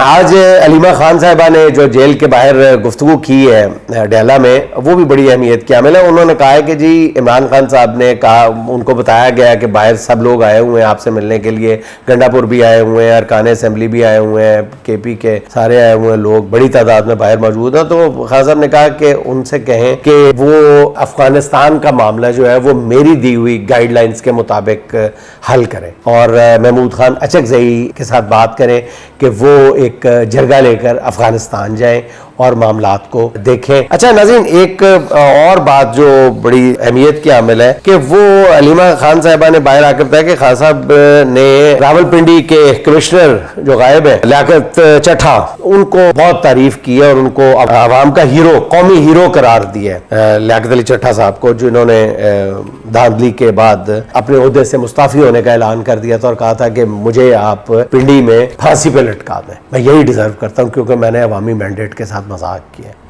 آج علیمہ خان صاحبہ نے جو جیل کے باہر گفتگو کی ہے ڈیلا میں، وہ بھی بڑی اہمیت کی حامل ہے. انہوں نے کہا ہے کہ جی عمران خان صاحب نے کہا، ان کو بتایا گیا کہ باہر سب لوگ آئے ہوئے ہیں آپ سے ملنے کے لیے، گنڈا پور بھی آئے ہوئے ہیں، ارکان اسمبلی بھی آئے ہوئے ہیں، کے پی کے سارے آئے ہوئے ہیں، لوگ بڑی تعداد میں باہر موجود ہیں. تو خان صاحب نے کہا کہ ان سے کہیں کہ وہ افغانستان کا معاملہ جو ہے وہ میری دی ہوئی گائیڈ لائنز کے مطابق حل کریں، اور محمود خان اچکزئی کے ساتھ بات کریں کہ وہ ایک جرگہ لے کر افغانستان جائیں اور معاملات کو دیکھیں. اچھا ناظرین، ایک اور بات جو بڑی اہمیت کی حامل ہے کہ وہ علیمہ خان صاحبہ نے باہر آ کر بتایا کہ خان صاحب نے راولپنڈی کے کمشنر جو غائب ہے لیاقت چٹھا، ان کو بہت تعریف کی ہے اور ان کو عوام کا ہیرو، قومی ہیرو قرار دیا ہے لیاقت علی چٹھا صاحب کو، جنہوں نے دھاندلی کے بعد اپنے عہدے سے مستعفی ہونے کا اعلان کر دیا تھا اور کہا تھا کہ مجھے آپ پنڈی میں پھانسی پہ لٹکا دیں، میں یہی ڈیزرو کرتا ہوں کیونکہ میں نے عوامی مینڈیٹ کے ساتھ مذاق کیا ہے.